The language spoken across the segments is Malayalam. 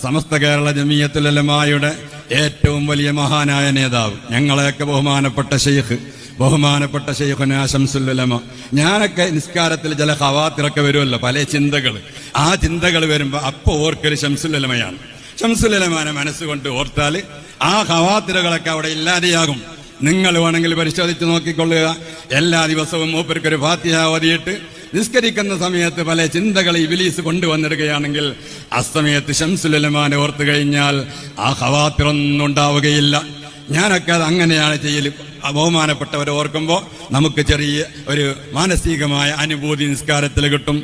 സമസ്ത കേരള ജമിയത്തുൽ ഉലമായുടെ ഏറ്റവും വലിയ മഹാനായ നേതാവ്, ഞങ്ങളെയൊക്കെ ബഹുമാനപ്പെട്ട ശൈഖുനാ ശംസുൽ ഉലമ. ഞാനൊക്കെ നിസ്കാരത്തിൽ ചില ഖവാത്തിറൊക്കെ വരുമല്ലോ, പല ചിന്തകൾ. ആ ചിന്തകൾ വരുമ്പോൾ അപ്പോൾ ഓർക്കൽ ശംസുൽ ഉലമയാണ്. ശംസുൽ ഉലമാനെ മനസ്സുകൊണ്ട് ഓർത്താൽ ആ ഖവാത്തിറുകളൊക്കെ അവിടെ ഇല്ലാതെയാകും. നിങ്ങൾ വേണമെങ്കിൽ പരിശോധിച്ച് നോക്കിക്കൊള്ളുക. എല്ലാ ദിവസവും മൂപ്പർക്കൊരു ഫാത്തിഹ ഓതിയിട്ട് നിസ്കരിക്കുന്ന സമയത്ത് പല ചിന്തകൾ ഇബ്ലീസ് കൊണ്ടുവന്നിടുകയാണെങ്കിൽ അസ്തമയത്ത് ശംസുൽ ഉലമാനെ ഓർത്തു കഴിഞ്ഞാൽ ആ ഖവാത്തിറൊന്നും ഉണ്ടാവുകയില്ല. ഞാനൊക്കെ അത് അങ്ങനെയാണ് ചെയ്യൽ. ബഹുമാനപ്പെട്ടവരെ ഓർക്കുമ്പോൾ നമുക്ക് ചെറിയ ഒരു മാനസികമായ അനുഭൂതി നിസ്കാരത്തിൽ കിട്ടും.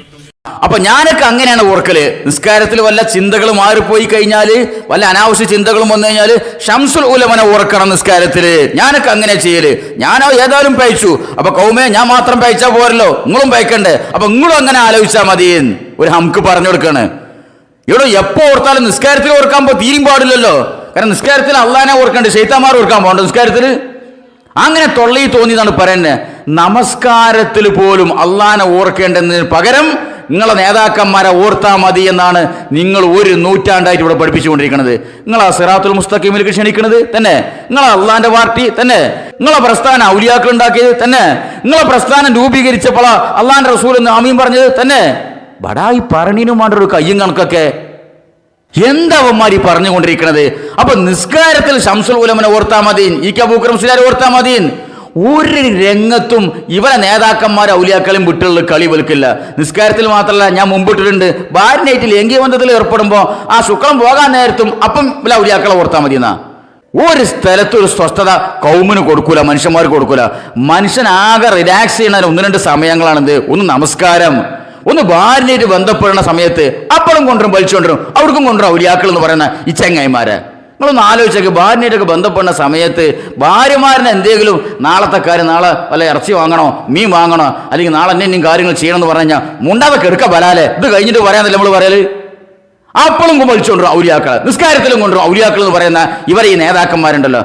അപ്പൊ ഞാനൊക്കെ അങ്ങനെയാണ് ഓർക്കല്. നിസ്കാരത്തിൽ വല്ല ചിന്തകൾ മാറിപ്പോയി കഴിഞ്ഞാല്, വല്ല അനാവശ്യ ചിന്തകളും വന്നു കഴിഞ്ഞാല് ശംസുൽ ഉലമനെ ഓർക്കണം നിസ്കാരത്തില്. ഞാനൊക്കെ അങ്ങനെ ചെയ്യല്. ഞാനോ ഏതായാലും പയച്ചു. അപ്പൊ കൗമേ, ഞാൻ മാത്രം പയച്ചാ പോരല്ലോ, നിങ്ങളും പയക്കണ്ടേ. അപ്പൊ നിങ്ങളും അങ്ങനെ ആലോചിച്ചാൽ മതി. ഒരു ഹംക്ക് പറഞ്ഞു കൊടുക്കാണ്. ഇവിടെ എപ്പോ ഓർത്താലും നിസ്കാരത്തിൽ ഓർക്കാൻ തീരും പാടില്ലല്ലോ. കാരണം നിസ്കാരത്തിൽ അള്ളാനെ ഓർക്കണ്ടേ, ശൈത്താന്മാർ ഓർക്കാൻ പോകണ്ട നിസ്കാരത്തില്. അങ്ങനെ തൊള്ളി തോന്നിയതാണ് പറയുന്നത്. നമസ്കാരത്തിൽ പോലും അള്ളാനെ ഓർക്കേണ്ടതിന് പകരം നിങ്ങളെ നേതാക്കന്മാരെ ഓർത്താ മതി എന്നാണ് നിങ്ങൾ ഒരു നൂറ്റാണ്ടായിട്ട് ഇവിടെ പഠിപ്പിച്ചുകൊണ്ടിരിക്കുന്നത്. നിങ്ങൾ ആ സിറാത്തുൽ മുസ്തഖീമിലേക്ക് ക്ഷണിക്കുന്നത് തന്നെ, നിങ്ങളെ അള്ളാന്റെ പാർട്ടി തന്നെ, നിങ്ങളെ പ്രസ്ഥാനം ഔലിയാക്കൾ ഉണ്ടാക്കിയത് തന്നെ, നിങ്ങളെ പ്രസ്ഥാനം രൂപീകരിച്ചപ്പോൾ അള്ളാന്റെ റസൂൽ എന്ന് ആമീൻ പറഞ്ഞത് തന്നെ. ബടായി പറഞ്ഞിനുമാണ്ട ഒരു കയ്യും കണക്കൊക്കെ എന്താവന്മാരി പറഞ്ഞുകൊണ്ടിരിക്കുന്നത്. അപ്പൊ നിസ്കാരത്തിൽ ശംസുൽ ഉലമനെ ഓർത്താ മതി, ഇ കെ അബൂബക്കർ മുസ്ലിയാരെ ഓർത്താ മതി. ഒരു രംഗത്തും ഇവരെ നേതാക്കന്മാരെ ഔലിയാക്കളും വിട്ടുള്ള കളി വെളുക്കില്ല. നിസ്കാരത്തിൽ മാത്രമല്ല, ഞാൻ മുമ്പിട്ടിട്ടുണ്ട്, ഭാര്യനായിട്ട് ലൈംഗിക ബന്ധത്തിൽ ഏർപ്പെടുമ്പോൾ ആ ശുക്ലം പോകാൻ നേരത്തും അപ്പം ഇവരെ ഔലിയാക്കളെ ഓർത്താ മതി എന്നാ. ഒരു സ്ഥലത്ത് ഒരു സ്വസ്ഥത കൗമിന് കൊടുക്കൂല, മനുഷ്യന്മാർക്ക് കൊടുക്കൂല. മനുഷ്യനാകെ റിലാക്സ് ചെയ്യുന്ന ഒന്ന് രണ്ട് സമയങ്ങളാണിത്. ഒന്ന് നമസ്കാരം, ഒന്ന് ഭാര്യനായിട്ട് ബന്ധപ്പെടുന്ന സമയത്ത് അപ്പോഴും കൊണ്ടുവരും, വലിച്ചുകൊണ്ടിരും, അവർക്കും കൊണ്ടുവരും ഔലിയാക്കൾ എന്ന് പറയുന്ന ഈ ചെങ്ങായിമാരെ. നിങ്ങളൊന്ന് ആലോചിച്ചേക്ക്, ഭാര്യനായിട്ടൊക്കെ ബന്ധപ്പെടുന്ന സമയത്ത് ഭാര്യമാരിന് എന്തെങ്കിലും നാളത്തെ കാര്യം, നാളെ വല്ല ഇറച്ചി വാങ്ങണോ, മീൻ വാങ്ങണോ, അല്ലെങ്കിൽ നാളെ എന്തെങ്കിലും കാര്യങ്ങൾ ചെയ്യണമെന്ന് പറഞ്ഞു കഴിഞ്ഞാൽ മുണ്ടാതെ കെടുക്ക ബലാലെ, ഇത് കഴിഞ്ഞിട്ട് പറയാന്നല്ലേ നമ്മൾ പറയല്. അപ്പോഴും വലിച്ചുകൊണ്ടിരും ഔലിയാക്കൾ, നിസ്കാരത്തിലും കൊണ്ടുവരും ഔലിയാക്കൾ എന്ന് പറയുന്ന ഇവരെ ഈ നേതാക്കന്മാരുണ്ടല്ലോ.